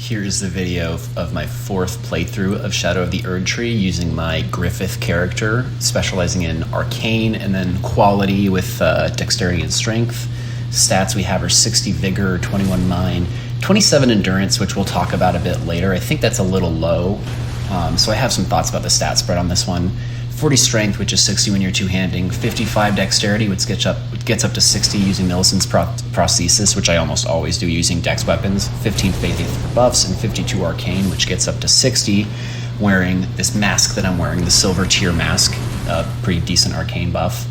Here is the video of my fourth playthrough of Shadow of the Erdtree using my Griffith character, specializing in Arcane and then quality with dexterity and strength. Stats we have are 60 vigor, 21 mind, 27 endurance, which we'll talk about a bit later. I think that's a little low, so I have some thoughts about the stat spread on this one. 40 strength, which is 60 when you're two-handing, 55 dexterity, which gets up to 60 using Millicent's prosthesis, which I almost always do using dex weapons, 15 faith for buffs, and 52 arcane, which gets up to 60 wearing this mask that I'm wearing, the silver tier mask, a pretty decent arcane buff.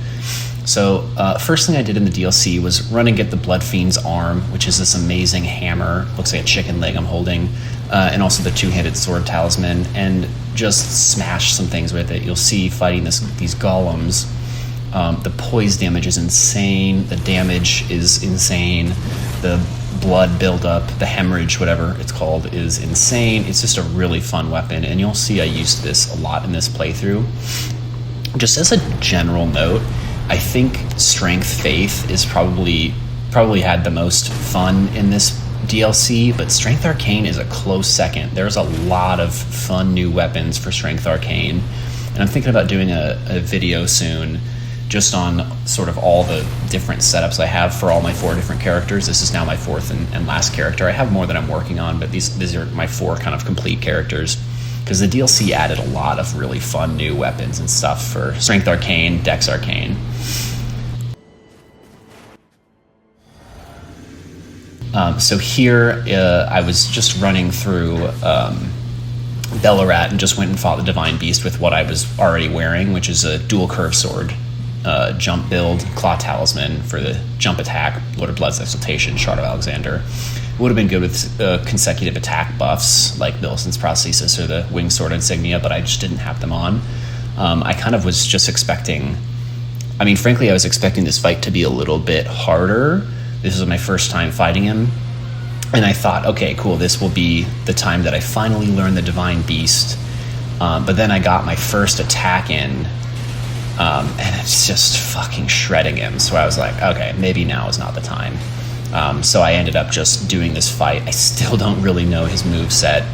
So first thing I did in the DLC was run and get the Bloodfiend's arm, which is this amazing hammer, looks like a chicken leg I'm holding, and also the two-handed sword talisman, and just smash some things with it. You'll see fighting these golems. The poise damage is insane. The damage is insane. The blood buildup, the hemorrhage, whatever it's called, is insane. It's just a really fun weapon, and you'll see I used this a lot in this playthrough. Just as a general note, I think Strength Faith is probably had the most fun in this DLC, but Strength Arcane is a close second. There's a lot of fun new weapons for Strength Arcane, and I'm thinking about doing a video soon just on sort of all the different setups I have for all my 4 different characters. This is now my 4th and last character. I have more that I'm working on, but these are my 4 kind of complete characters, because the DLC added a lot of really fun new weapons and stuff for Strength Arcane, Dex Arcane. So here, I was just running through Bellarat and just went and fought the Divine Beast with what I was already wearing, which is a dual curve sword, jump build, claw talisman for the jump attack, Lord of Blood's Exaltation, Shard of Alexander. It would have been good with consecutive attack buffs like Millicent's prosthesis or the winged sword insignia, but I just didn't have them on. I kind of was just expecting, frankly, I was expecting this fight to be a little bit harder. This was my first time fighting him, and I thought, okay, cool, this will be the time that I finally learn the Divine Beast. But then I got my first attack in, and it's just fucking shredding him. So I was like, okay, maybe now is not the time. So I ended up just doing this fight. I still don't really know his moveset.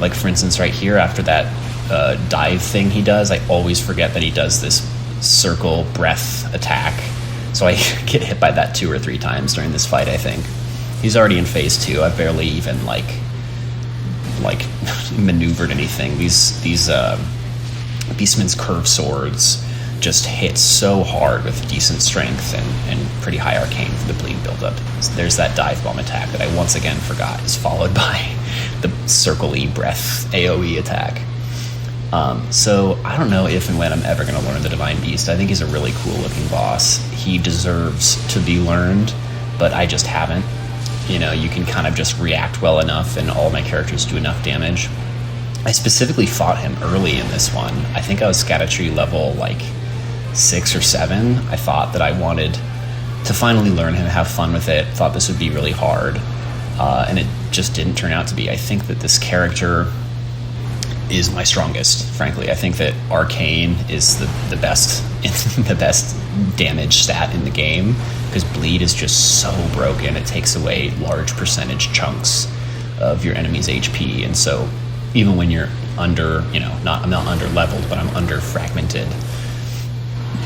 Like, for instance, right here, after that dive thing he does, I always forget that he does this circle breath attack. So I get hit by that 2 or 3 times during this fight, I think. He's already in phase 2. I've barely even, like maneuvered anything. These Beastman's curved swords just hit so hard with decent strength and pretty high arcane for the bleed buildup. So there's that dive bomb attack that I once again forgot is followed by the circle-y breath AoE attack. So I don't know if and when I'm ever going to learn the Divine Beast. I think he's a really cool looking boss. He deserves to be learned, but I just haven't. You know, you can kind of just react well enough and all my characters do enough damage. I specifically fought him early in this one. I think I was Erdtree level like 6 or 7. I thought that I wanted to finally learn him, have fun with it. Thought this would be really hard, and it just didn't turn out to be. I think that this character is my strongest, frankly. I think that Arcane is the best the best damage stat in the game, because bleed is just so broken. It takes away large percentage chunks of your enemy's HP, and so even when you're under, I'm not under leveled, but I'm under fragmented,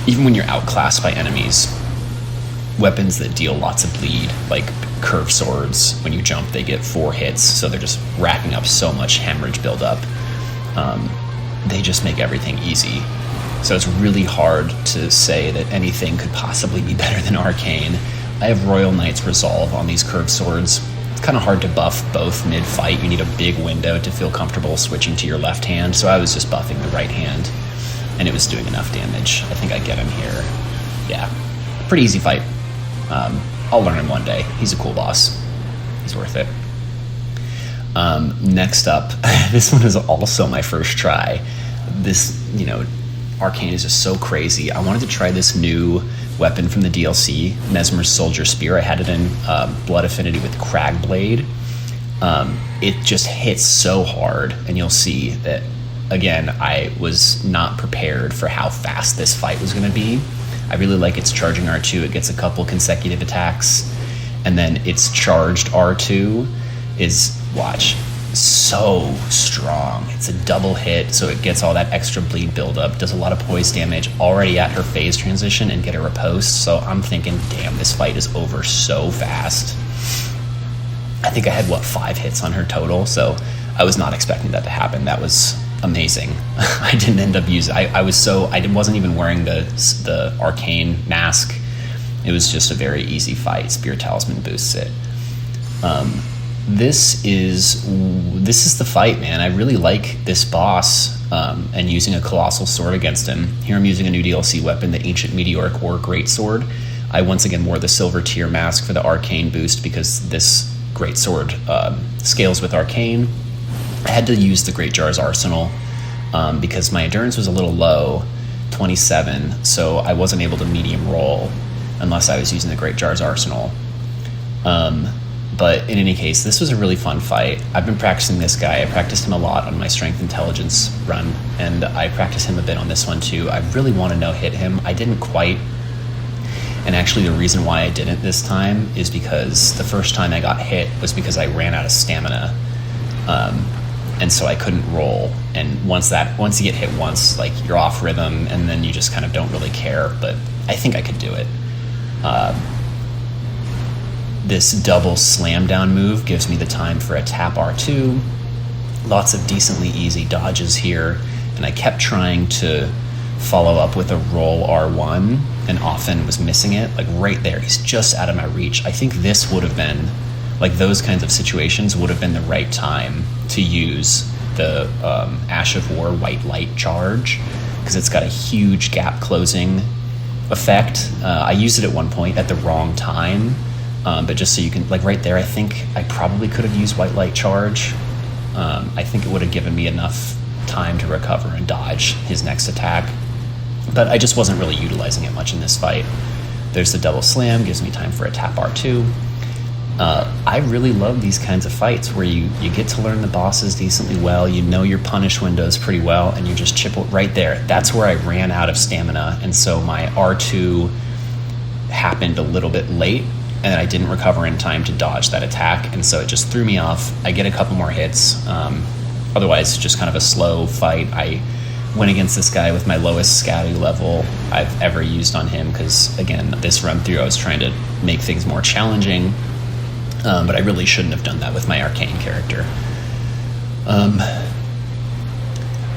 even when you're outclassed by enemies, weapons that deal lots of bleed, like curved swords, when you jump they get 4 hits, so they're just racking up so much hemorrhage buildup. They just make everything easy. So it's really hard to say that anything could possibly be better than Arcane. I have Royal Knight's Resolve on these curved swords. It's kind of hard to buff both mid-fight. You need a big window to feel comfortable switching to your left hand, so I was just buffing the right hand, and it was doing enough damage. I think I get him here. Yeah, pretty easy fight. I'll learn him one day. He's a cool boss. He's worth it. Next up, this one is also my first try. This, Arcane is just so crazy. I wanted to try this new weapon from the DLC, Mesmer's Soldier Spear. I had it in Blood Affinity with Cragblade. It just hits so hard, and you'll see that, again, I was not prepared for how fast this fight was going to be. I really like its charging R2. It gets a couple consecutive attacks, and then its charged R2 is, watch, so strong. It's a double hit, so it gets all that extra bleed buildup, does a lot of poise damage already at her phase transition and get her riposte. So I'm thinking, damn, this fight is over so fast. I think I had, 5 hits on her total, so I was not expecting that to happen. That was amazing. I didn't end up using, I wasn't even wearing the Arcane mask. It was just a very easy fight. Spirit Talisman boosts it. This is the fight, man. I really like this boss, and using a Colossal Sword against him. Here I'm using a new DLC weapon, the Ancient Meteoric Ore Greatsword. I once again wore the Silver Tier mask for the Arcane boost because this Greatsword scales with Arcane. I had to use the Great Jar's Arsenal because my endurance was a little low, 27, so I wasn't able to medium roll unless I was using the Great Jar's Arsenal. But in any case, this was a really fun fight. I've been practicing this guy. I practiced him a lot on my Strength Intelligence run, and I practiced him a bit on this one too. I really want to no-hit him. I didn't quite. And actually the reason why I didn't this time is because the first time I got hit was because I ran out of stamina. And so I couldn't roll. And once you get hit once, like, you're off rhythm, and then you just kind of don't really care. But I think I could do it. This double slam down move gives me the time for a tap R2. Lots of decently easy dodges here, and I kept trying to follow up with a roll R1 and often was missing it. Like right there, he's just out of my reach. I think this would have been, like, those kinds of situations would have been the right time to use the Ash of War White Light charge, because it's got a huge gap closing effect. I used it at one point at the wrong time. But just so you can, like, right there, I think I probably could have used White Light Charge. I think it would have given me enough time to recover and dodge his next attack. But I just wasn't really utilizing it much in this fight. There's the double slam, gives me time for a tap R2. I really love these kinds of fights where you get to learn the bosses decently well, you know your punish windows pretty well, and you just chip right there. That's where I ran out of stamina, and so my R2 happened a little bit late, and I didn't recover in time to dodge that attack, and so it just threw me off. I get a couple more hits. Otherwise, just kind of a slow fight. I went against this guy with my lowest scatty level I've ever used on him, because, again, this run through I was trying to make things more challenging, but I really shouldn't have done that with my Arcane character.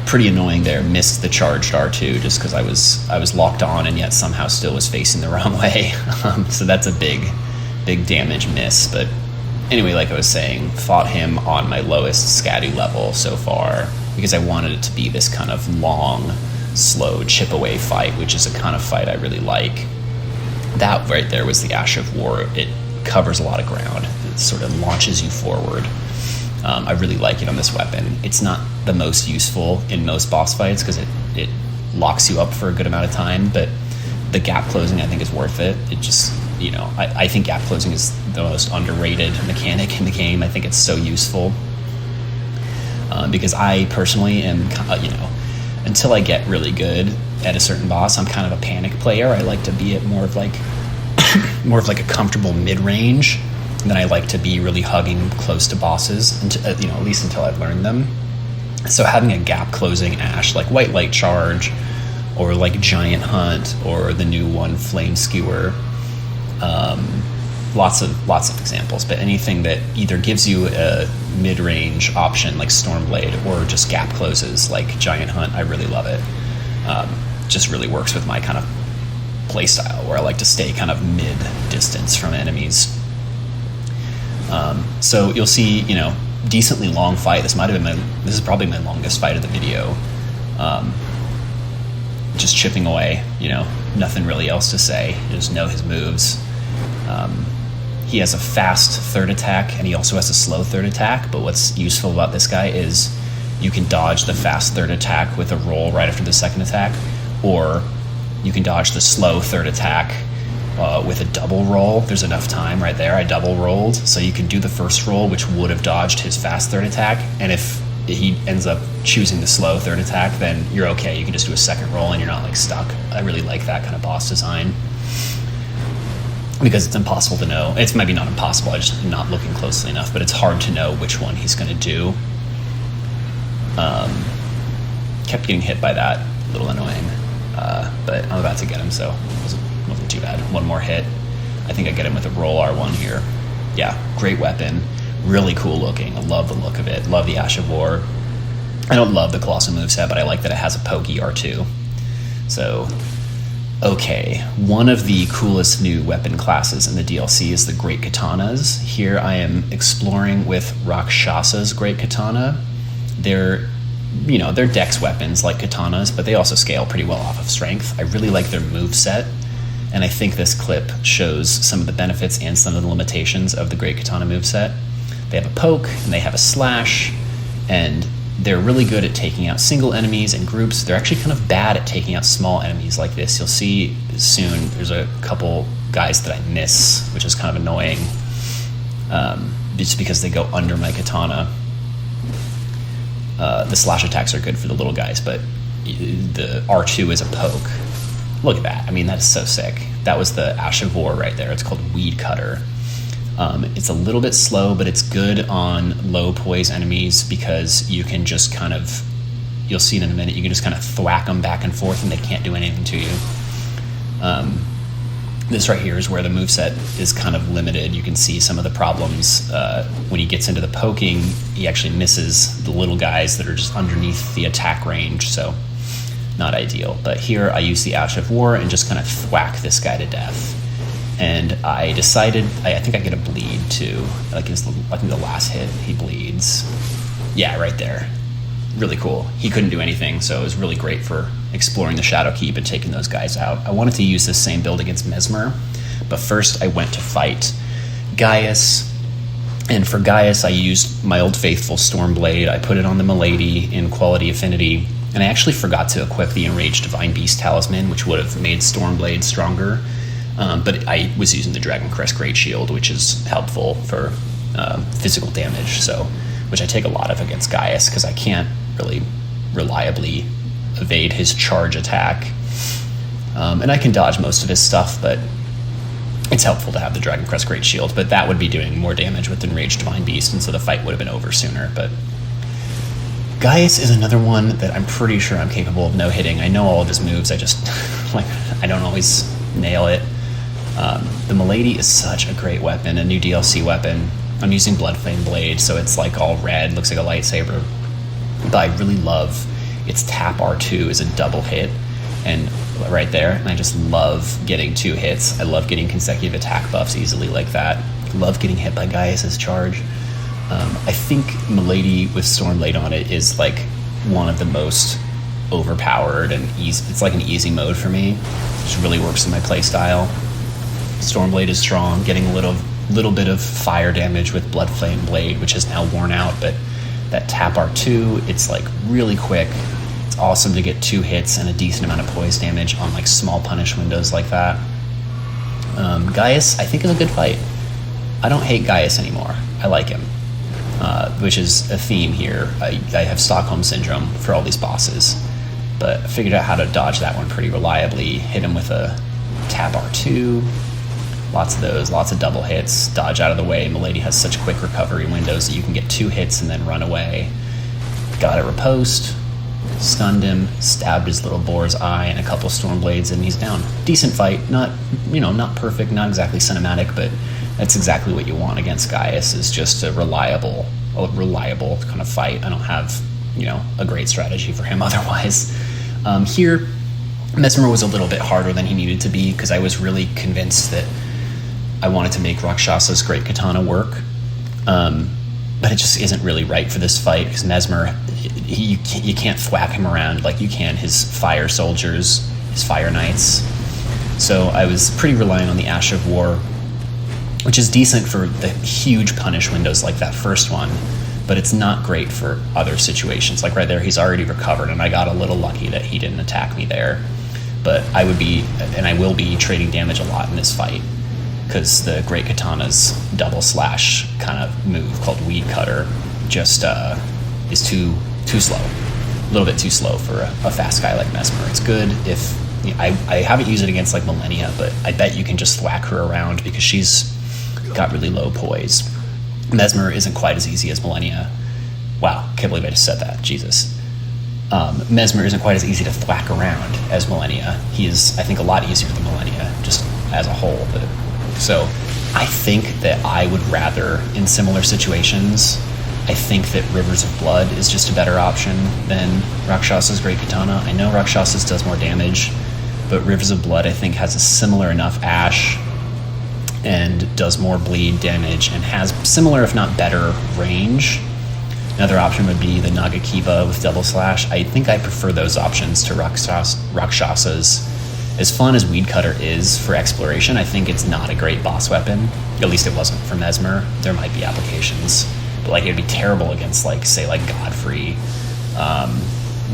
Pretty annoying there. Missed the charged R2 just because I was locked on and yet somehow still was facing the wrong way. So that's a big damage miss. But anyway, like I was saying, fought him on my lowest scatty level so far because I wanted it to be this kind of long, slow chip away fight, which is a kind of fight I really like. That right there was the Ash of War. It covers a lot of ground. It sort of launches you forward. I really like it on this weapon. It's not the most useful in most boss fights because it locks you up for a good amount of time, but the gap closing I think is worth it. It just, I think gap closing is the most underrated mechanic in the game. I think it's so useful because I personally am, until I get really good at a certain boss, I'm kind of a panic player. I like to be at more of like a comfortable mid-range. And then I like to be really hugging close to bosses, at least until I've learned them. So having a gap closing Ash like White Light Charge, or like Giant Hunt, or the new one Flame Skewer, lots of examples. But anything that either gives you a mid-range option like Stormblade, or just gap closes like Giant Hunt, I really love it. Just really works with my kind of playstyle where I like to stay kind of mid-distance from enemies. So you'll see, decently long fight. This is probably my longest fight of the video. Just chipping away, nothing really else to say. You just know his moves. He has a fast third attack, and he also has a slow third attack, but what's useful about this guy is you can dodge the fast third attack with a roll right after the second attack, or you can dodge the slow third attack with a double roll. There's enough time right there. I double rolled, so you can do the first roll, which would have dodged his fast third attack, and if he ends up choosing the slow third attack, then you're okay. You can just do a second roll and you're not like stuck. I really like that kind of boss design. because it's impossible to know. It's maybe not impossible, I just am not looking closely enough, but it's hard to know which one he's going to do. Kept getting hit by that, a little annoying, but I'm about to get him, so it wasn't too bad. One more hit. I think I get him with a roll R1 here. Yeah, great weapon, really cool looking. I love the look of it, love the Ash of War. I don't love the Colossal moveset, but I like that it has a pokey R2. So, okay, one of the coolest new weapon classes in the DLC is the Great Katanas. Here I am exploring with Rakshasa's Great Katana. They're dex weapons like katanas, but they also scale pretty well off of strength. I really like their moveset, and I think this clip shows some of the benefits and some of the limitations of the Great Katana moveset. They have a poke, and they have a slash, and they're really good at taking out single enemies and groups. They're actually kind of bad at taking out small enemies like this. You'll see soon there's a couple guys that I miss, which is kind of annoying, just because they go under my katana. The slash attacks are good for the little guys, but the R2 is a poke. Look at that. I mean, that is so sick. That was the Ash of War right there. It's called Weed Cutter. It's a little bit slow, but it's good on low poise enemies because you can just kind of, you'll see it in a minute, you can just kind of thwack them back and forth and they can't do anything to you. This right here is where the moveset is kind of limited. You can see some of the problems when he gets into the poking. He actually misses the little guys that are just underneath the attack range, so not ideal. But here I use the Ash of War and just kind of thwack this guy to death. And I decided, I think I get a bleed too. I think the last hit he bleeds. Yeah, right there. Really cool. He couldn't do anything, so it was really great for exploring the Shadow Keep and taking those guys out. I wanted to use this same build against Mesmer, but first I went to fight Gaius, and for Gaius I used my old faithful Stormblade. I put it on the Milady in Quality Affinity, and I actually forgot to equip the Enraged Divine Beast Talisman, which would have made Stormblade stronger, but I was using the Dragon Crest Great Shield, which is helpful for physical damage, which I take a lot of against Gaius because I can't really reliably evade his charge attack. And I can dodge most of his stuff, but it's helpful to have the Dragon Crest Great Shield, but that would be doing more damage with Enraged Divine Beast, and so the fight would have been over sooner. But Gaius is another one that I'm pretty sure I'm capable of no-hitting. I know all of his moves, I just, I don't always nail it. The Milady is such a great weapon, a new DLC weapon. I'm using Bloodflame Blade, so it's like all red, looks like a lightsaber. But I really love its tap R2 is a double hit, and right there, and I just love getting 2 hits. I love getting consecutive attack buffs easily like that. Love getting hit by Gaius's charge. I think Milady with Stormblade on it is like one of the most overpowered and easy. It's like an easy mode for me. It just really works in my playstyle. Stormblade is strong, getting a little bit of fire damage with Bloodflame Blade, which is now worn out, but that tap R2, it's like really quick. It's awesome to get 2 hits and a decent amount of poise damage on like small punish windows like that. Gaius, I think, is a good fight. I don't hate Gaius anymore. I like him, which is a theme here. I have Stockholm Syndrome for all these bosses, but I figured out how to dodge that one pretty reliably. Hit him with a tap R2. Lots of those, lots of double hits, dodge out of the way. Milady has such quick recovery windows that you can get 2 hits and then run away. Got a riposte, stunned him, stabbed his little boar's eye and a couple Stormblades, and he's down. Decent fight, not perfect, not exactly cinematic, but that's exactly what you want against Gaius, is just a reliable kind of fight. I don't have, a great strategy for him otherwise. Here, Mesmer was a little bit harder than he needed to be because I was really convinced that I wanted to make Rakshasa's Great Katana work, but it just isn't really right for this fight because Mesmer, you can't thwack him around like you can his fire soldiers, his fire knights. So I was pretty reliant on the Ash of War, which is decent for the huge punish windows like that first one, but it's not great for other situations. Like right there, he's already recovered, and I got a little lucky that he didn't attack me there. But I will be trading damage a lot in this fight because the Great Katana's double slash kind of move called Weed Cutter just is too slow. A little bit too slow for a fast guy like Mesmer. It's good if I haven't used it against like Millennia, but I bet you can just thwack her around because she's got really low poise. Mesmer isn't quite as easy as Millennia. Wow, can't believe I just said that. Jesus. Mesmer isn't quite as easy to thwack around as Millennia. He is, I think, a lot easier than Millennia, just as a whole. So I think that I would rather, in similar situations, I think that Rivers of Blood is just a better option than Rakshasa's Great Katana. I know Rakshasa's does more damage, but Rivers of Blood, I think, has a similar enough Ash and does more bleed damage and has similar, if not better, range. Another option would be the Nagakiba with Double Slash. I think I prefer those options to Rakshasa's. As fun as Weed Cutter is for exploration, I think it's not a great boss weapon. At least it wasn't for Mesmer. There might be applications. But like, it'd be terrible against, like, say, like Godfrey.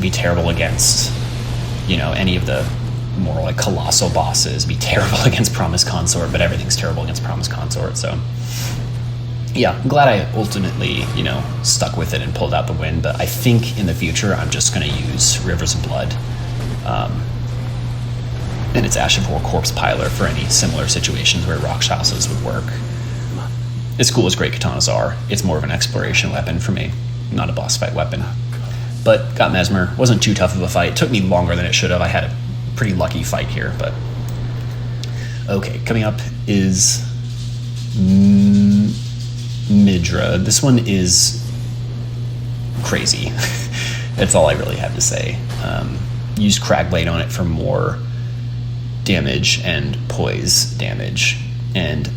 Be terrible against, you know, any of the more like colossal bosses. Be terrible against Promise Consort, but everything's terrible against Promise Consort, so yeah, I'm glad I ultimately, you know, stuck with it and pulled out the win. But I think in the future I'm just going to use Rivers of Blood and its Ash of War Corpse Piler for any similar situations where Rakshasas would work. As cool as Great Katanas are, it's more of an exploration weapon for me, not a boss fight weapon. But got Mesmer. Wasn't too tough of a fight. It took me longer than it should have. I had a pretty lucky fight here, but okay. Coming up is Midra. This one is crazy. That's all I really have to say. Used Cragblade on it for more damage and poise damage. And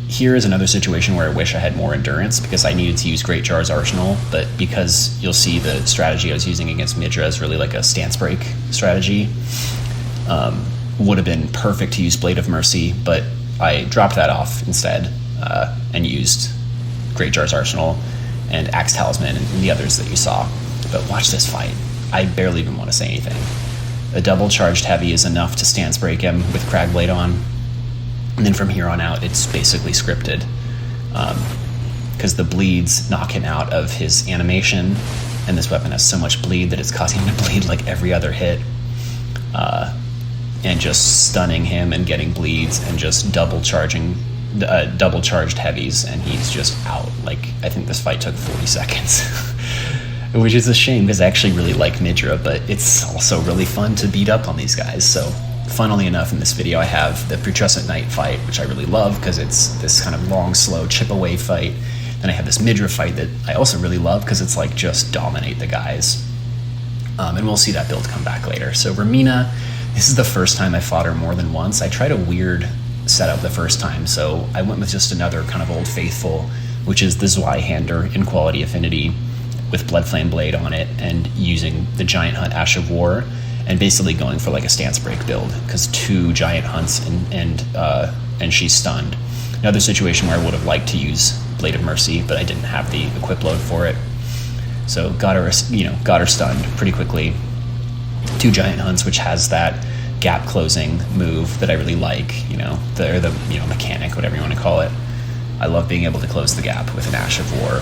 here is another situation where I wish I had more endurance because I needed to use Great Jar's Arsenal, but because you'll see the strategy I was using against Midra is really like a stance break strategy, would have been perfect to use Blade of Mercy, but I dropped that off instead and used Great Jar's Arsenal and Axe Talisman and the others that you saw. But watch this fight. I barely even want to say anything. A double charged heavy is enough to stance break him with Cragblade on. And then from here on out, it's basically scripted. Because the bleeds knock him out of his animation, and this weapon has so much bleed that it's causing him to bleed like every other hit. And just stunning him and getting bleeds and just double charged heavies, and he's just out. Like, I think this fight took 40 seconds. Which is a shame because I actually really like Midra, but it's also really fun to beat up on these guys. So funnily enough, in this video I have the Putrescent Knight fight, which I really love because it's this kind of long, slow chip away fight. Then I have this Midra fight that I also really love because it's like just dominate the guys. And we'll see that build come back later. So Ramina, this is the first time I fought her more than once. I tried a weird setup the first time, so I went with just another kind of old faithful, which is the Zweihander in Quality Affinity with Bloodflame Blade on it and using the Giant Hunt Ash of War and basically going for like a stance break build because 2 Giant Hunts and she's stunned. Another situation where I would have liked to use Blade of Mercy, but I didn't have the equip load for it. So got her stunned pretty quickly. 2 Giant Hunts, which has that gap closing move that I really like, the mechanic, whatever you want to call it. I love being able to close the gap with an Ash of War.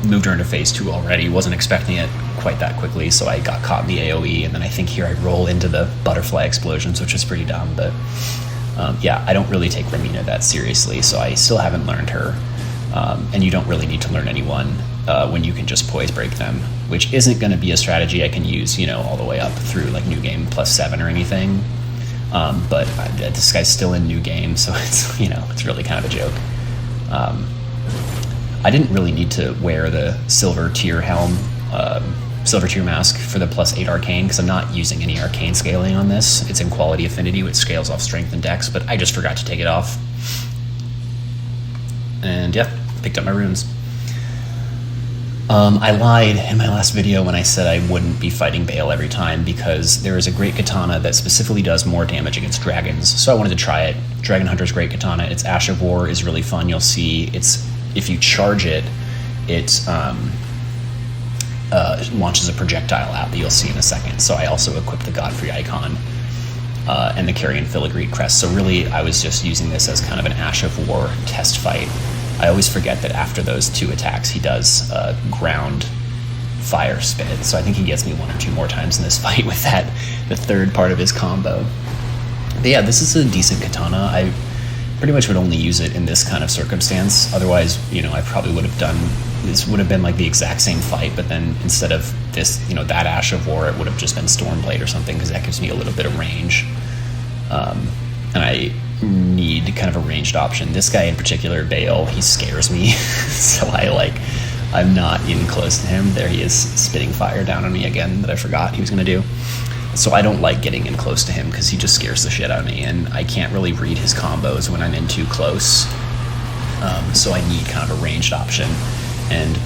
Moved her into phase 2 already, wasn't expecting it quite that quickly, so I got caught in the AoE, and then I think here I roll into the butterfly explosions, which is pretty dumb, but I don't really take Ramina that seriously, so I still haven't learned her, and you don't really need to learn anyone when you can just poise break them, which isn't going to be a strategy I can use, all the way up through like New Game +7 or anything, but this guy's still in New Game, so it's, it's really kind of a joke. I didn't really need to wear the Silver Tier helm, Silver Tier mask for the +8 Arcane, because I'm not using any Arcane scaling on this. It's in Quality Affinity, which scales off Strength and Dex, but I just forgot to take it off. And yeah, picked up my runes. I lied in my last video when I said I wouldn't be fighting Bale every time, because there is a Great Katana that specifically does more damage against dragons, so I wanted to try it. Dragon Hunter's Great Katana, its Ash of War is really fun. You'll see if you charge it, it launches a projectile out that you'll see in a second. So I also equipped the Godfrey icon and the Carrion Filigree crest. So really, I was just using this as kind of an Ash of War test fight. I always forget that after those 2 attacks, he does ground fire spit, so I think he gets me 1 or 2 more times in this fight with that, the third part of his combo. But yeah, this is a decent katana. I pretty much would only use it in this kind of circumstance. Otherwise, I probably would have done, this would have been like the exact same fight, but then instead of this, that Ash of War, it would have just been Stormblade or something, because that gives me a little bit of range. And I need kind of a ranged option. This guy in particular, Bale, he scares me. So I'm not even close to him. There he is, spitting fire down on me again that I forgot he was going to do. So I don't like getting in close to him because he just scares the shit out of me, and I can't really read his combos when I'm in too close. So I need kind of a ranged option. And,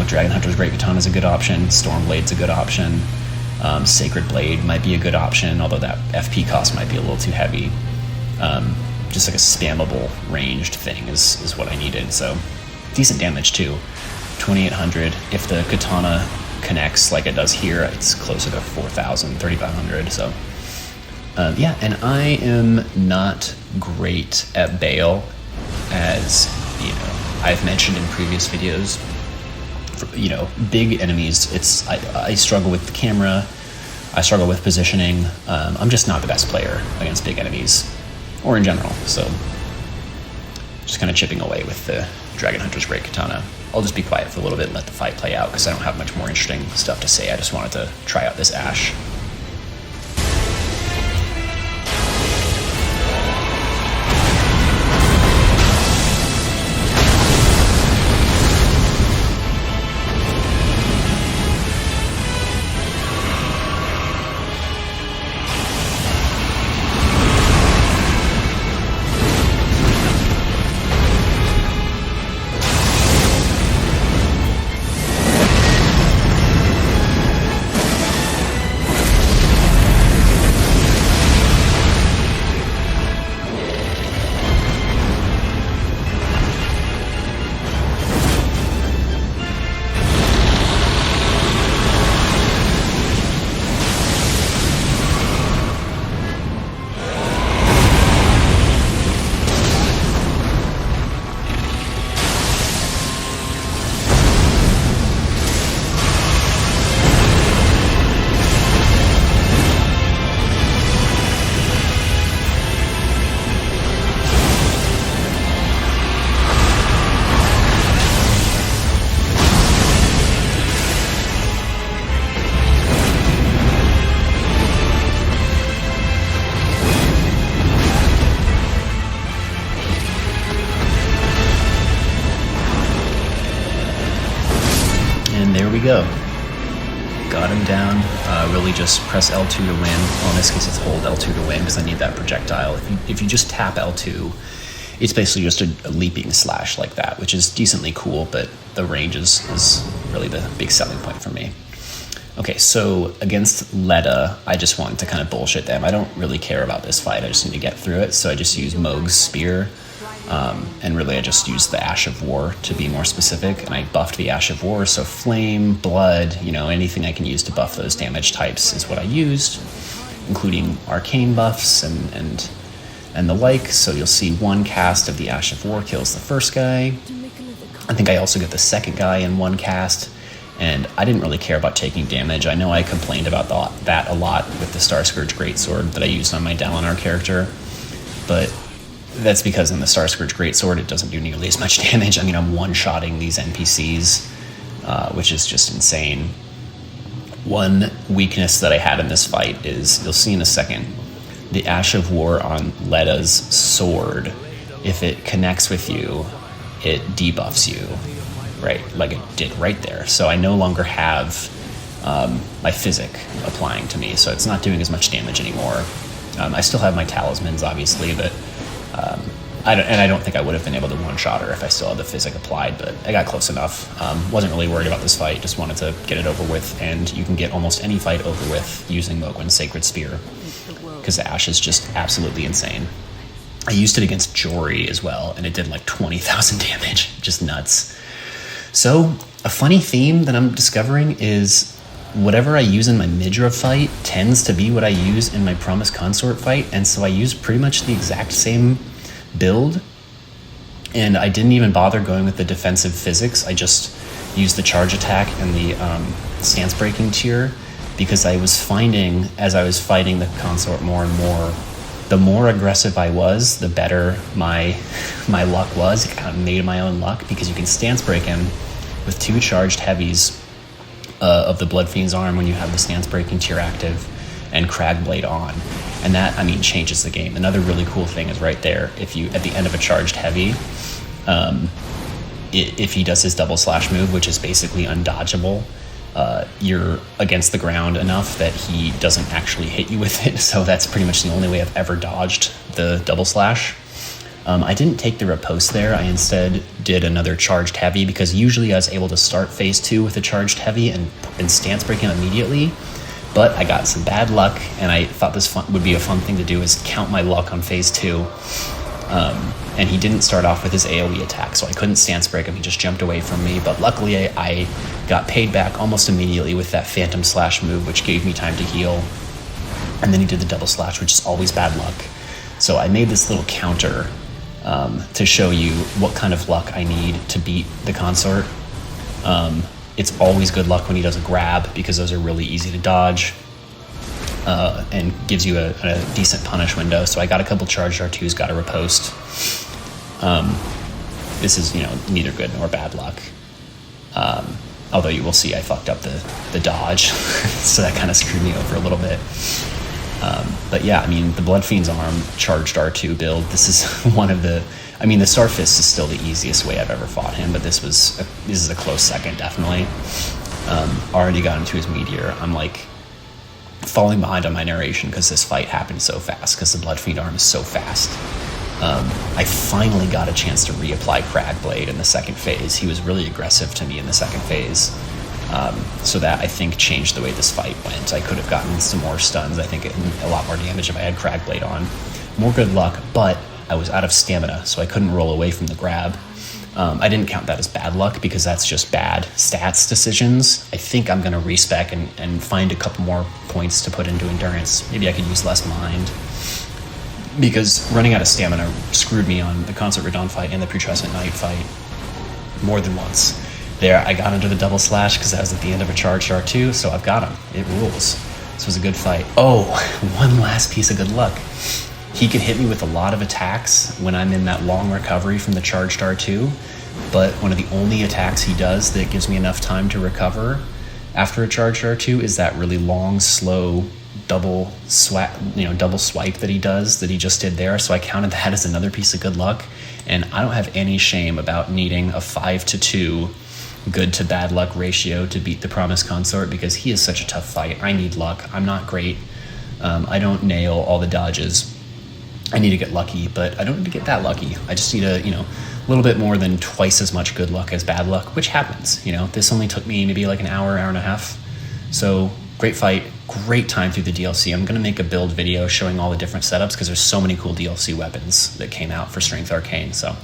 Dragon Hunter's Great Katana is a good option. Stormblade's a good option. Sacred Blade might be a good option, although that FP cost might be a little too heavy. Just like a spammable ranged thing is what I needed. So decent damage too. 2800. If the katana connects like it does here, it's closer to 4000, 3500. So yeah, and I am not great at Bale, as I've mentioned in previous videos. Big enemies, I struggle with the camera, I struggle with positioning. I'm just not the best player against big enemies, or in general. So just kind of chipping away with the Dragon Hunter's Great Katana. I'll just be quiet for a little bit and let the fight play out, because I don't have much more interesting stuff to say. I just wanted to try out this Ash. There we go. Got him down. Really just press L2 to win. Well, in this case, it's hold L2 to win, because I need that projectile. If you just tap L2, it's basically just a leaping slash like that, which is decently cool, but the range is really the big selling point for me. Okay, so against Leda, I just wanted to kind of bullshit them. I don't really care about this fight. I just need to get through it, so I just use Mohg's Spear. And really I just used the Ash of War to be more specific, and I buffed the Ash of War, so flame, blood, anything I can use to buff those damage types is what I used, including arcane buffs and the like. So you'll see one cast of the Ash of War kills the first guy. I think I also get the second guy in one cast, and I didn't really care about taking damage. I know I complained about that a lot with the Starscourge Greatsword that I used on my Dalinar character, but that's because in the Starscourge Greatsword, it doesn't do nearly as much damage. I mean, I'm one-shotting these NPCs, which is just insane. One weakness that I had in this fight is, you'll see in a second, the Ash of War on Leda's sword, if it connects with you, it debuffs you, right? Like it did right there. So I no longer have my physic applying to me, so it's not doing as much damage anymore. I still have my talismans, obviously, but I don't think I would have been able to one-shot her if I still had the physic applied, but I got close enough. Wasn't really worried about this fight, just wanted to get it over with, and you can get almost any fight over with using Mohgwyn's Sacred Spear, because the Ash is just absolutely insane. I used it against Jory as well, and it did like 20,000 damage, just nuts. So, a funny theme that I'm discovering is whatever I use in my Midra fight tends to be what I use in my Promised Consort fight, and so I use pretty much the exact same build, and I didn't even bother going with the defensive physics. I just use the charge attack and the stance breaking tier, because I was finding, as I was fighting the consort more and more, the more aggressive I was, the better my luck was. I kind of made my own luck, because you can stance break him with 2 charged heavies of the Bloodfiend's Arm when you have the stance breaking tier active, and Cragblade on. And that, I mean, changes the game. Another really cool thing is right there, if you, at the end of a charged heavy, if he does his double slash move, which is basically undodgeable, you're against the ground enough that he doesn't actually hit you with it. So that's pretty much the only way I've ever dodged the double slash. I didn't take the riposte there. I instead did another charged heavy, because usually I was able to start phase 2 with a charged heavy and stance break him immediately. But I got some bad luck, and I thought this would be a fun thing to do, is count my luck on phase 2. And he didn't start off with his AoE attack, so I couldn't stance break him. He just jumped away from me. But luckily, I got paid back almost immediately with that Phantom Slash move, which gave me time to heal. And then he did the double slash, which is always bad luck. So I made this little counter to show you what kind of luck I need to beat the consort. It's always good luck when he does a grab, because those are really easy to dodge, and gives you a decent punish window. So I got a couple charged R2s, got a riposte. This is, neither good nor bad luck. Although you will see I fucked up the dodge, so that kind of screwed me over a little bit. But yeah, I mean, the Bloodfiend's Arm charged R2 build, this is one of the... I mean, the Star Fist is still the easiest way I've ever fought him, but this is a close second, definitely. Already got into his Meteor. I'm like falling behind on my narration because this fight happened so fast, because the Bloodfiend Arm is so fast. I finally got a chance to reapply Cragblade in the second phase. He was really aggressive to me in the second phase. So that, I think, changed the way this fight went. I could have gotten some more stuns, I think, and a lot more damage if I had Cragblade on. More good luck, but I was out of stamina, so I couldn't roll away from the grab. I didn't count that as bad luck, because that's just bad stats decisions. I think I'm going to respec and find a couple more points to put into endurance. Maybe I could use less mind, because running out of stamina screwed me on the Consort Radon fight and the Putrescent Knight fight more than once. There, I got into the double slash because I was at the end of a charged R2, so I've got him. It rules. This was a good fight. Oh, one last piece of good luck. He can hit me with a lot of attacks when I'm in that long recovery from the charged R2, but one of the only attacks he does that gives me enough time to recover after a charged R2 is that really long, slow double swipe that he does, that he just did there. So I counted that as another piece of good luck, and I don't have any shame about needing a 5-to-2 good to bad luck ratio to beat the Promised Consort, because he is such a tough fight. I need luck. I'm not great. I don't nail all the dodges. I need to get lucky, but I don't need to get that lucky. I just need a little bit more than twice as much good luck as bad luck, which happens. This only took me maybe like an hour and a half. So great fight, great time through the DLC. I'm going to make a build video showing all the different setups, because there's so many cool DLC weapons that came out for Strength Arcane. So